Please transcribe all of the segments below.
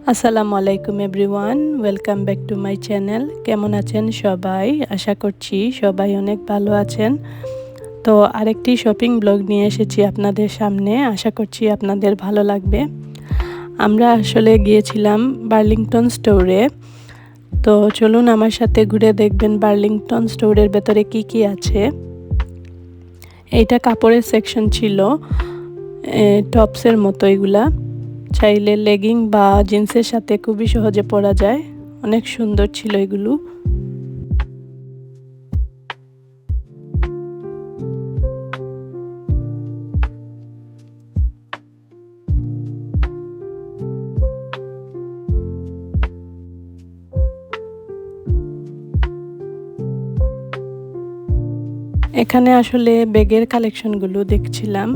আসসালামু আলাইকুম everyone, welcome back to my channel. কেমন আছেন সবাই? আশা করছি সবাই অনেক ভালো আছেন। তো আরেকটি শপিং ব্লগ নিয়ে এসেছি আপনাদের সামনে, আশা করছি আপনাদের ভালো লাগবে। আমরা আসলে গিয়েছিলাম বার্লিংটন স্টোরে। তো চলুন আমার সাথে ঘুরে দেখবেন বার্লিংটন স্টোরের ভেতরে কি কি আছে। এইটা কাপড়ের সেকশন ছিল, টপসের মতো এগুলা। চাইলে লেগিং বা জিন্সের সাথে খুবই সহজে পরা যায়। অনেক সুন্দর ছিল এগুলো। এখানে আসলে ব্যাগের কালেকশনগুলো দেখছিলাম,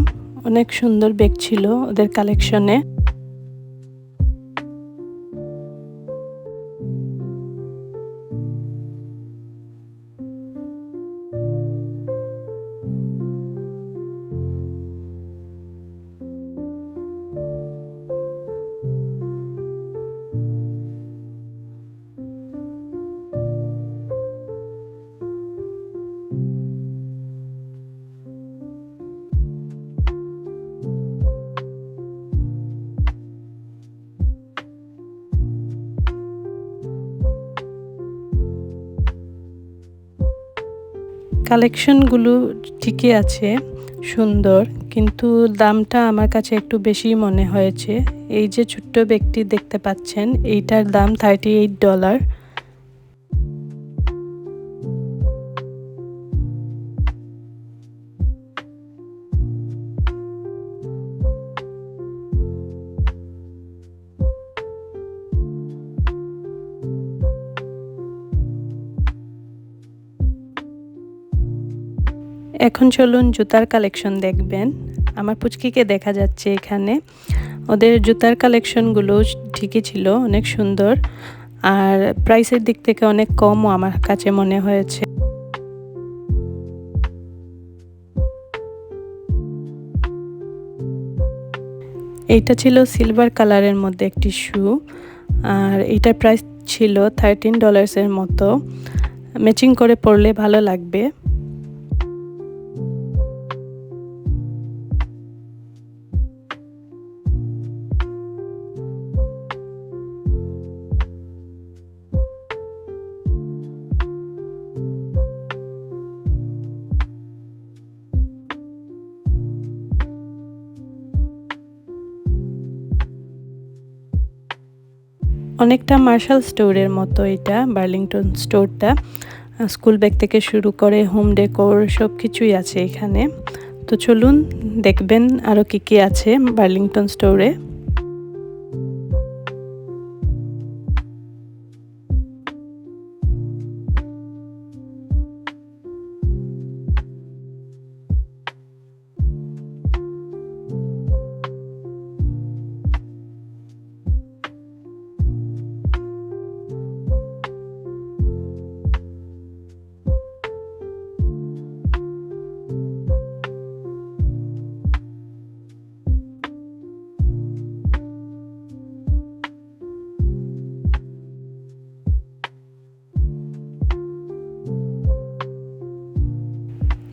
অনেক সুন্দর ব্যাগ ছিল ওদের কালেকশনে। কালেকশনগুলো ঠিকই আছে, সুন্দর, কিন্তু দামটা আমার কাছে একটু বেশি মনে হয়েছে। এই যে ছোট্ট ব্যাগটি দেখতে পাচ্ছেন, এইটার দাম $38। এখন চলুন জুতার কালেকশন দেখবেন। আমার পুচকিকে দেখা যাচ্ছে এখানে। ওদের জুতার কালেকশনগুলো ঠিকই ছিল, অনেক সুন্দর, আর প্রাইসের দিক থেকে অনেক কমও আমার কাছে মনে হয়েছে। এইটা ছিল সিলভার কালারের মধ্যে একটি শু, আর এইটার প্রাইস ছিল $13 মতো। ম্যাচিং করে পরলে ভালো লাগবে। অনেকটা মার্শাল স্টোরের মতো এটা বার্লিংটন স্টোরটা। স্কুল ব্যাগ থেকে শুরু করে হোম ডেকোর সব কিছুই আছে এখানে। তো চলুন দেখবেন আরও কি কি আছে বার্লিংটন স্টোরে।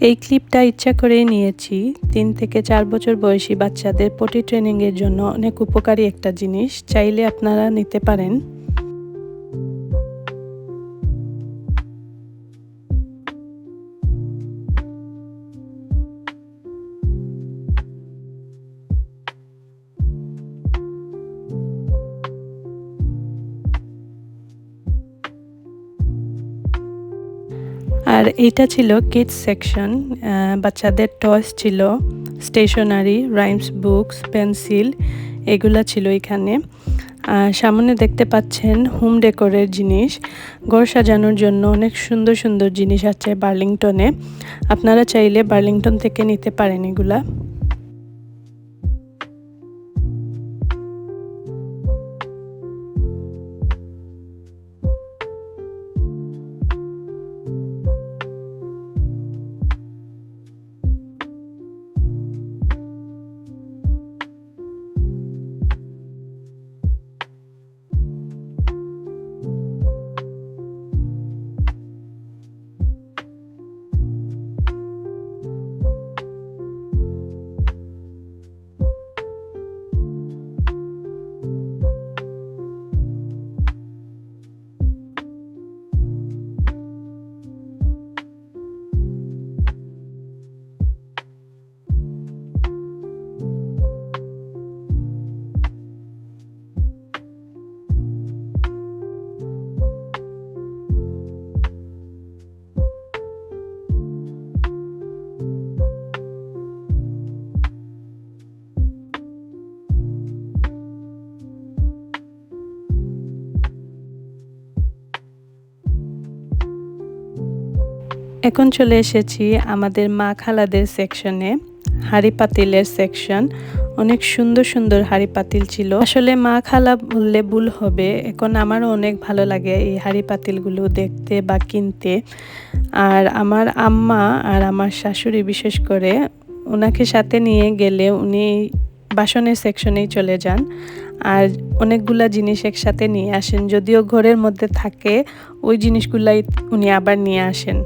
এই ক্লিপটা ইচ্ছা করেই নিয়েছি। 3 থেকে 4 বছর বয়সী বাচ্চাদের পটি ট্রেনিংয়ের জন্য অনেক উপকারী একটা জিনিস, চাইলে আপনারা নিতে পারেন। আর এইটা ছিল কিডস সেকশন। বাচ্চাদের টয়স ছিল, স্টেশনারি, রাইমস, বুকস, পেন্সিল, এগুলা ছিল এখানে। সামনে দেখতে পাচ্ছেন হোম ডেকোরের জিনিস, ঘর সাজানোর জন্য অনেক সুন্দর সুন্দর জিনিস আছে বার্লিংটনে। আপনারা চাইলে বার্লিংটন থেকে নিতে পারেন এগুলা। এখন চলে এসেছি আমাদের মা খালাদের সেকশনে, হাঁড়ি পাতিলের সেকশন। অনেক সুন্দর সুন্দর হাঁড়ি পাতিল ছিল। আসলে মা খালা বললে ভুল হবে, এখন আমারও অনেক ভালো লাগে এই হাঁড়ি পাতিলগুলো দেখতে বা কিনতে। আর আমার আম্মা আর আমার শাশুড়ি বিশেষ করে, ওনাকে সাথে নিয়ে গেলে উনি বাসনের সেকশনেই চলে যান আর অনেকগুলা জিনিস একসাথে নিয়ে আসেন। যদিও ঘরের মধ্যে থাকে, ওই জিনিসগুলাই উনি আবার নিয়ে আসেন।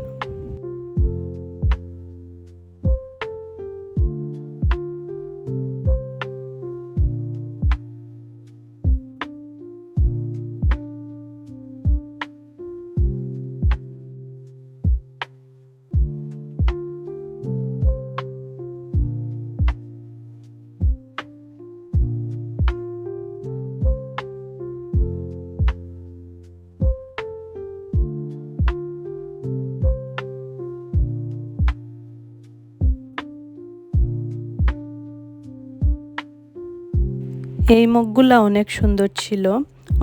এই মগগুলা অনেক সুন্দর ছিল,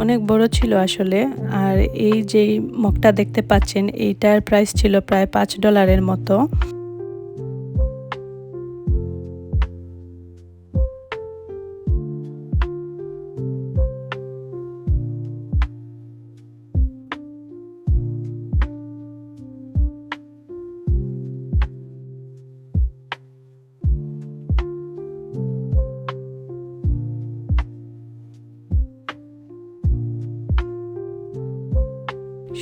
অনেক বড় ছিল আসলে। আর এই যে মগটা দেখতে পাচ্ছেন, এইটার প্রাইস ছিল প্রায় $5 মতো।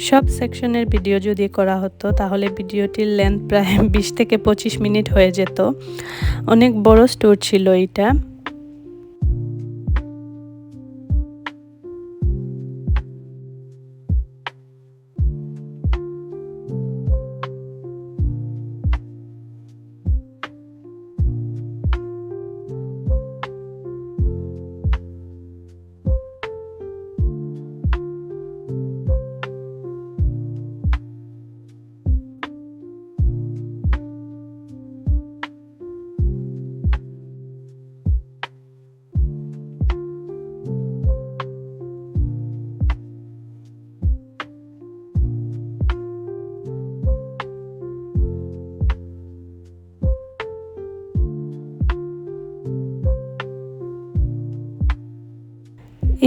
সব সেকশনের ভিডিও যদি করা হতো তাহলে ভিডিওটির লেন্থ প্রায় 20 থেকে 25 মিনিট হয়ে যেত। অনেক বড় স্টোর ছিল এটা।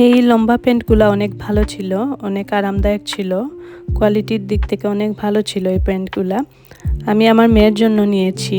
এই লম্বা প্যান্টগুলো অনেক ভালো ছিল, অনেক আরামদায়ক ছিল, কোয়ালিটির দিক থেকে অনেক ভালো ছিল এই প্যান্টগুলা। আমি আমার মেয়ের জন্য নিয়েছি।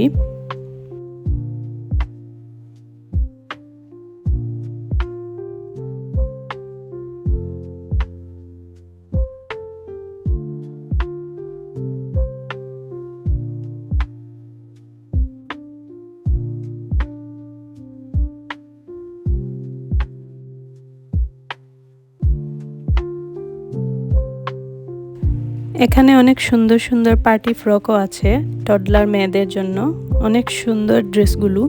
এখানে অনেক সুন্দর সুন্দর পার্টি ফ্রকও আছে টডলার মেয়েদের জন্য, অনেক সুন্দর ড্রেসগুলো।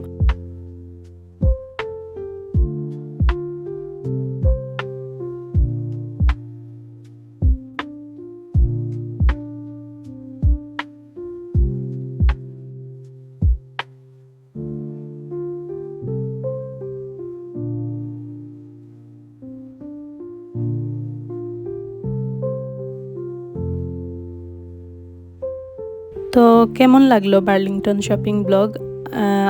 তো কেমন লাগলো বার্লিংটন শপিং ব্লগ,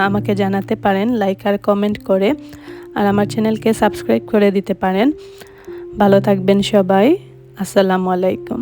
আমাকে জানাতে পারেন লাইক আর কমেন্ট করে। আর আমার চ্যানেলকে সাবস্ক্রাইব করে দিতে পারেন। ভালো থাকবেন সবাই। আসসালামু আলাইকুম।